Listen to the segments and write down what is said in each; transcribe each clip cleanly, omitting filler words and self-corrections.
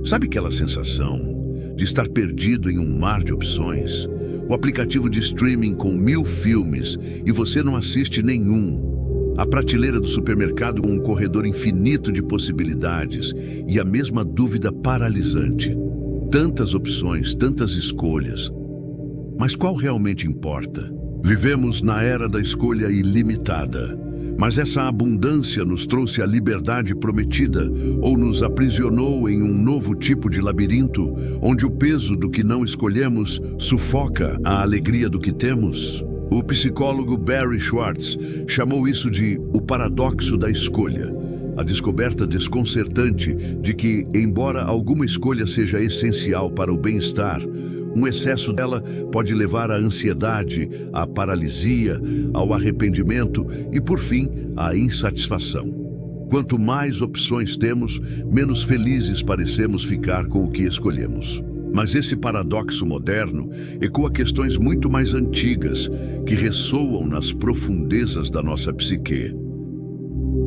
Sabe aquela sensação de estar perdido em um mar de opções? O aplicativo de streaming com 1000 filmes e você não assiste nenhum. A prateleira do supermercado com um corredor infinito de possibilidades e a mesma dúvida paralisante. Tantas opções, tantas escolhas. Mas qual realmente importa? Vivemos na era da escolha ilimitada. Mas essa abundância nos trouxe a liberdade prometida ou nos aprisionou em um novo tipo de labirinto, onde o peso do que não escolhemos sufoca a alegria do que temos? O psicólogo Barry Schwartz chamou isso de o paradoxo da escolha, a descoberta desconcertante de que, embora alguma escolha seja essencial para o bem-estar, um excesso dela pode levar à ansiedade, à paralisia, ao arrependimento e, por fim, à insatisfação. Quanto mais opções temos, menos felizes parecemos ficar com o que escolhemos. Mas esse paradoxo moderno ecoa questões muito mais antigas que ressoam nas profundezas da nossa psique.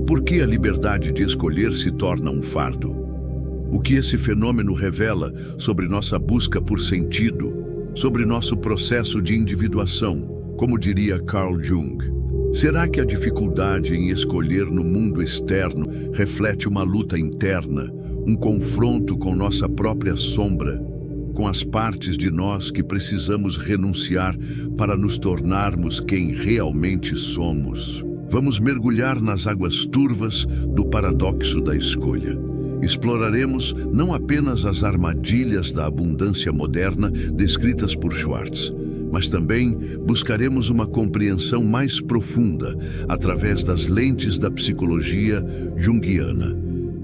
Por que a liberdade de escolher se torna um fardo? O que esse fenômeno revela sobre nossa busca por sentido, sobre nosso processo de individuação, como diria Carl Jung? Será que a dificuldade em escolher no mundo externo reflete uma luta interna, um confronto com nossa própria sombra, com as partes de nós que precisamos renunciar para nos tornarmos quem realmente somos? Vamos mergulhar nas águas turvas do paradoxo da escolha. Exploraremos não apenas as armadilhas da abundância moderna descritas por Schwartz, mas também buscaremos uma compreensão mais profunda através das lentes da psicologia junguiana.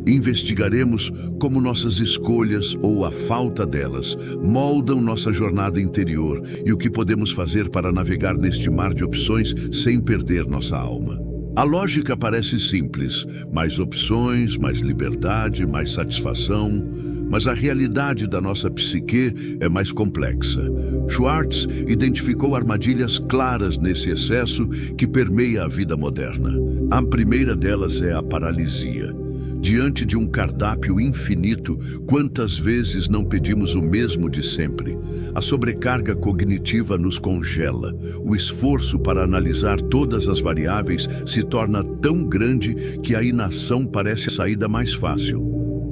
Investigaremos como nossas escolhas ou a falta delas moldam nossa jornada interior e o que podemos fazer para navegar neste mar de opções sem perder nossa alma. A lógica parece simples: mais opções, mais liberdade, mais satisfação. Mas a realidade da nossa psique é mais complexa. Schwartz identificou armadilhas claras nesse excesso que permeia a vida moderna. A primeira delas é a paralisia. Diante de um cardápio infinito, quantas vezes não pedimos o mesmo de sempre? A sobrecarga cognitiva nos congela. O esforço para analisar todas as variáveis se torna tão grande que a inação parece a saída mais fácil.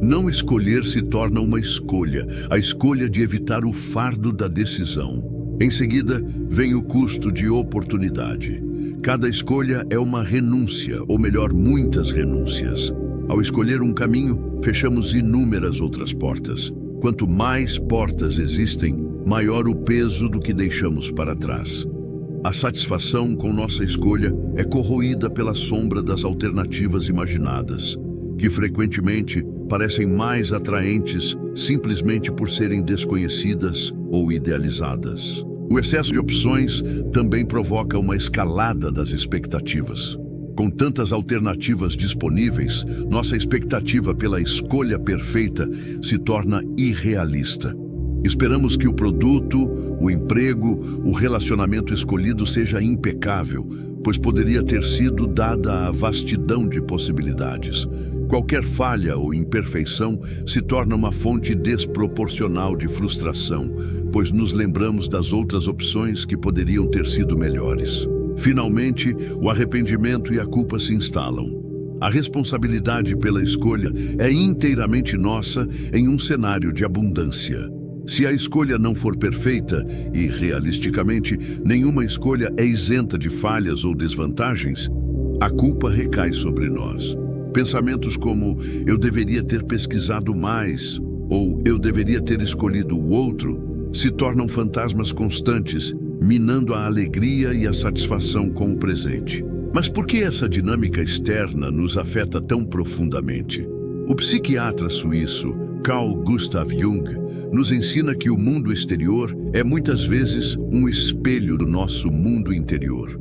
Não escolher se torna uma escolha, a escolha de evitar o fardo da decisão. Em seguida, vem o custo de oportunidade. Cada escolha é uma renúncia, ou melhor, muitas renúncias. Ao escolher um caminho, fechamos inúmeras outras portas. Quanto mais portas existem, maior o peso do que deixamos para trás. A satisfação com nossa escolha é corroída pela sombra das alternativas imaginadas, que frequentemente parecem mais atraentes simplesmente por serem desconhecidas ou idealizadas. O excesso de opções também provoca uma escalada das expectativas. Com tantas alternativas disponíveis, nossa expectativa pela escolha perfeita se torna irrealista. Esperamos que o produto, o emprego, o relacionamento escolhido seja impecável, pois poderia ter sido dada a vastidão de possibilidades. Qualquer falha ou imperfeição se torna uma fonte desproporcional de frustração, pois nos lembramos das outras opções que poderiam ter sido melhores. Finalmente, o arrependimento e a culpa se instalam. A responsabilidade pela escolha é inteiramente nossa em um cenário de abundância. Se a escolha não for perfeita, e realisticamente nenhuma escolha é isenta de falhas ou desvantagens, a culpa recai sobre nós. Pensamentos como "eu deveria ter pesquisado mais" ou "eu deveria ter escolhido o outro" se tornam fantasmas constantes, minando a alegria e a satisfação com o presente. Mas por que essa dinâmica externa nos afeta tão profundamente? O psiquiatra suíço Carl Gustav Jung nos ensina que o mundo exterior é muitas vezes um espelho do nosso mundo interior.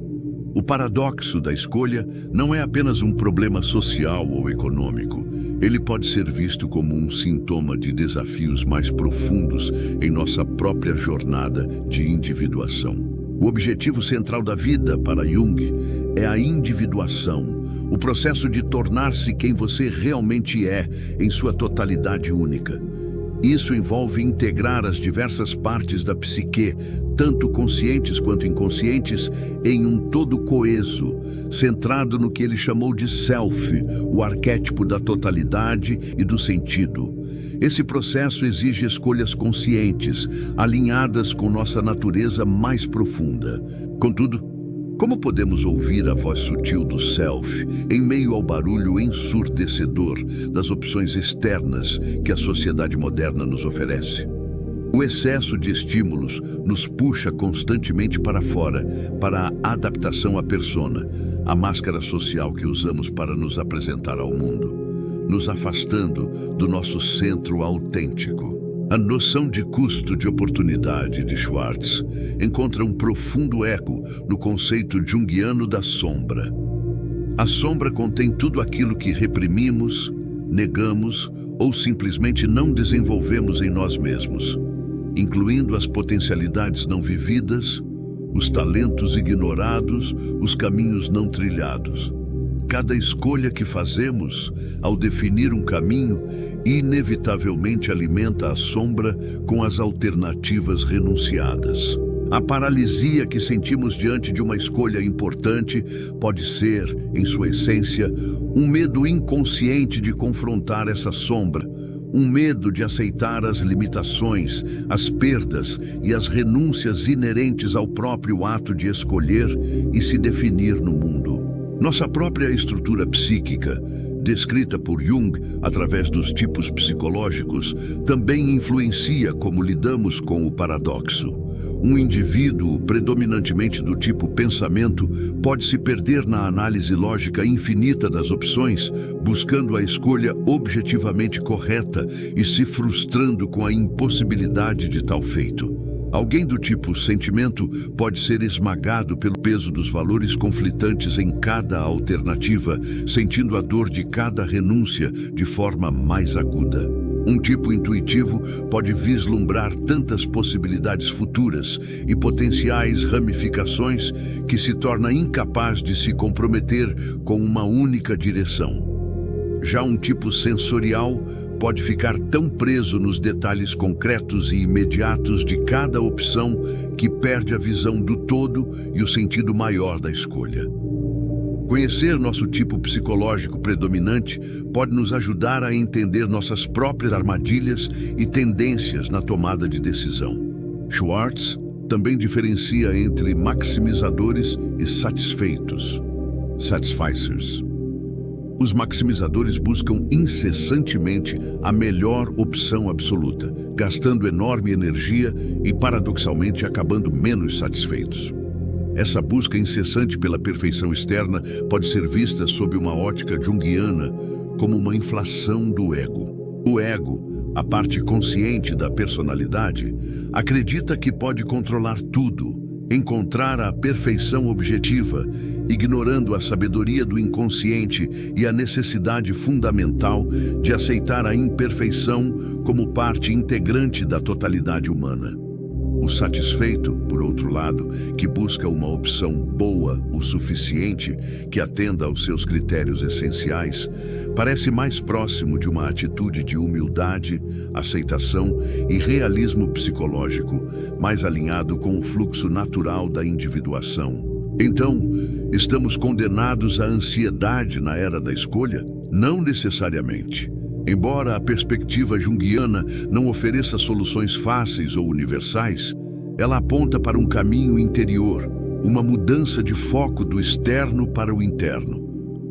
O paradoxo da escolha não é apenas um problema social ou econômico. Ele pode ser visto como um sintoma de desafios mais profundos em nossa própria jornada de individuação. O objetivo central da vida, para Jung, é a individuação, o processo de tornar-se quem você realmente é em sua totalidade única. Isso envolve integrar as diversas partes da psique, tanto conscientes quanto inconscientes, em um todo coeso, centrado no que ele chamou de self, o arquétipo da totalidade e do sentido. Esse processo exige escolhas conscientes, alinhadas com nossa natureza mais profunda. Contudo, como podemos ouvir a voz sutil do self em meio ao barulho ensurdecedor das opções externas que a sociedade moderna nos oferece? O excesso de estímulos nos puxa constantemente para fora, para a adaptação à persona, a máscara social que usamos para nos apresentar ao mundo, nos afastando do nosso centro autêntico. A noção de custo de oportunidade de Schwartz encontra um profundo eco no conceito junguiano da sombra. A sombra contém tudo aquilo que reprimimos, negamos ou simplesmente não desenvolvemos em nós mesmos, incluindo as potencialidades não vividas, os talentos ignorados, os caminhos não trilhados. Cada escolha que fazemos, ao definir um caminho, inevitavelmente alimenta a sombra com as alternativas renunciadas. A paralisia que sentimos diante de uma escolha importante pode ser, em sua essência, um medo inconsciente de confrontar essa sombra, um medo de aceitar as limitações, as perdas e as renúncias inerentes ao próprio ato de escolher e se definir no mundo. Nossa própria estrutura psíquica, descrita por Jung através dos tipos psicológicos, também influencia como lidamos com o paradoxo. Um indivíduo predominantemente do tipo pensamento pode se perder na análise lógica infinita das opções, buscando a escolha objetivamente correta e se frustrando com a impossibilidade de tal feito. Alguém do tipo sentimento pode ser esmagado pelo peso dos valores conflitantes em cada alternativa, sentindo a dor de cada renúncia de forma mais aguda. Um tipo intuitivo pode vislumbrar tantas possibilidades futuras e potenciais ramificações que se torna incapaz de se comprometer com uma única direção. Já um tipo sensorial pode ficar tão preso nos detalhes concretos e imediatos de cada opção que perde a visão do todo e o sentido maior da escolha. Conhecer nosso tipo psicológico predominante pode nos ajudar a entender nossas próprias armadilhas e tendências na tomada de decisão. Schwartz também diferencia entre maximizadores e satisfeitos, satisficers. Os maximizadores buscam incessantemente a melhor opção absoluta, gastando enorme energia e, paradoxalmente, acabando menos satisfeitos. Essa busca incessante pela perfeição externa pode ser vista sob uma ótica junguiana como uma inflação do ego. O ego, a parte consciente da personalidade, acredita que pode controlar tudo, encontrar a perfeição objetiva, ignorando a sabedoria do inconsciente e a necessidade fundamental de aceitar a imperfeição como parte integrante da totalidade humana. O satisfeito, por outro lado, que busca uma opção boa o suficiente que atenda aos seus critérios essenciais, parece mais próximo de uma atitude de humildade, aceitação e realismo psicológico, mais alinhado com o fluxo natural da individuação. Então, estamos condenados à ansiedade na era da escolha? Não necessariamente. Embora a perspectiva junguiana não ofereça soluções fáceis ou universais, ela aponta para um caminho interior, uma mudança de foco do externo para o interno.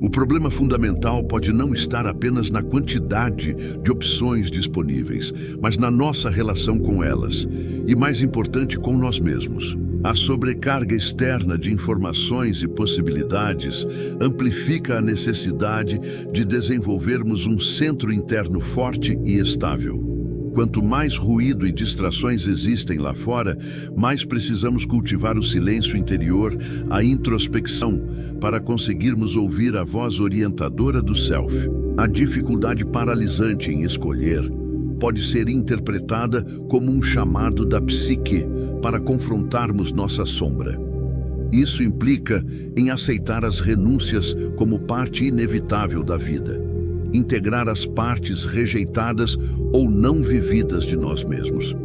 O problema fundamental pode não estar apenas na quantidade de opções disponíveis, mas na nossa relação com elas, e mais importante, com nós mesmos. A sobrecarga externa de informações e possibilidades amplifica a necessidade de desenvolvermos um centro interno forte e estável. Quanto mais ruído e distrações existem lá fora, mais precisamos cultivar o silêncio interior, a introspecção, para conseguirmos ouvir a voz orientadora do self. A dificuldade paralisante em escolher pode ser interpretada como um chamado da psique para confrontarmos nossa sombra. Isso implica em aceitar as renúncias como parte inevitável da vida, integrar as partes rejeitadas ou não vividas de nós mesmos,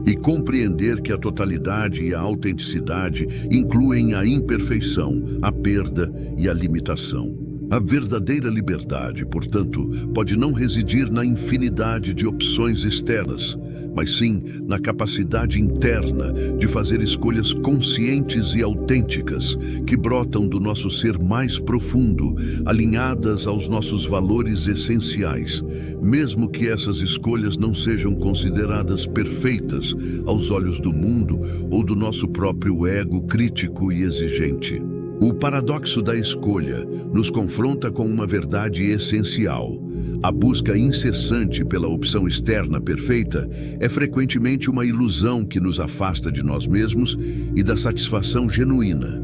e compreender que a totalidade e a autenticidade incluem a imperfeição, a perda e a limitação. A verdadeira liberdade, portanto, pode não residir na infinidade de opções externas, mas sim na capacidade interna de fazer escolhas conscientes e autênticas que brotam do nosso ser mais profundo, alinhadas aos nossos valores essenciais, mesmo que essas escolhas não sejam consideradas perfeitas aos olhos do mundo ou do nosso próprio ego crítico e exigente. O paradoxo da escolha nos confronta com uma verdade essencial. A busca incessante pela opção externa perfeita é frequentemente uma ilusão que nos afasta de nós mesmos e da satisfação genuína.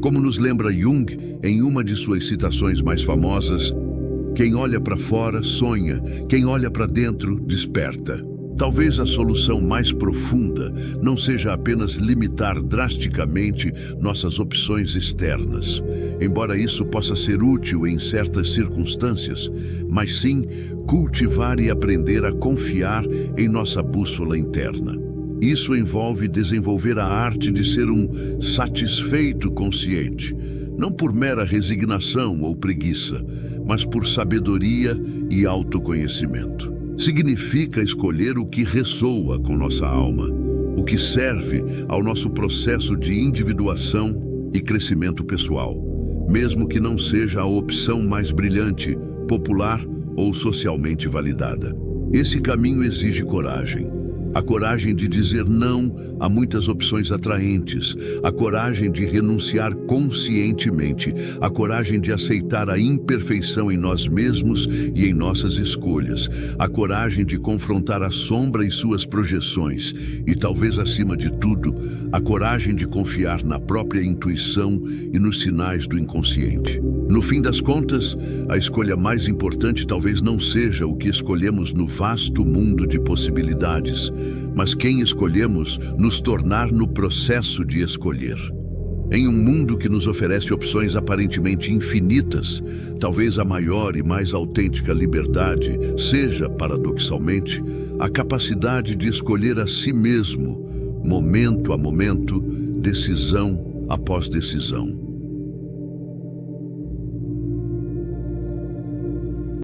Como nos lembra Jung em uma de suas citações mais famosas, quem olha para fora sonha, quem olha para dentro desperta. Talvez a solução mais profunda não seja apenas limitar drasticamente nossas opções externas, embora isso possa ser útil em certas circunstâncias, mas sim cultivar e aprender a confiar em nossa bússola interna. Isso envolve desenvolver a arte de ser um satisfeito consciente, não por mera resignação ou preguiça, mas por sabedoria e autoconhecimento. Significa escolher o que ressoa com nossa alma, o que serve ao nosso processo de individuação e crescimento pessoal, mesmo que não seja a opção mais brilhante, popular ou socialmente validada. Esse caminho exige coragem. A coragem de dizer não a muitas opções atraentes, a coragem de renunciar conscientemente, a coragem de aceitar a imperfeição em nós mesmos e em nossas escolhas, a coragem de confrontar a sombra e suas projeções e, talvez acima de tudo, a coragem de confiar na própria intuição e nos sinais do inconsciente. No fim das contas, a escolha mais importante talvez não seja o que escolhemos no vasto mundo de possibilidades, mas quem escolhemos nos tornar no processo de escolher. Em um mundo que nos oferece opções aparentemente infinitas, talvez a maior e mais autêntica liberdade seja, paradoxalmente, a capacidade de escolher a si mesmo, momento a momento, decisão após decisão.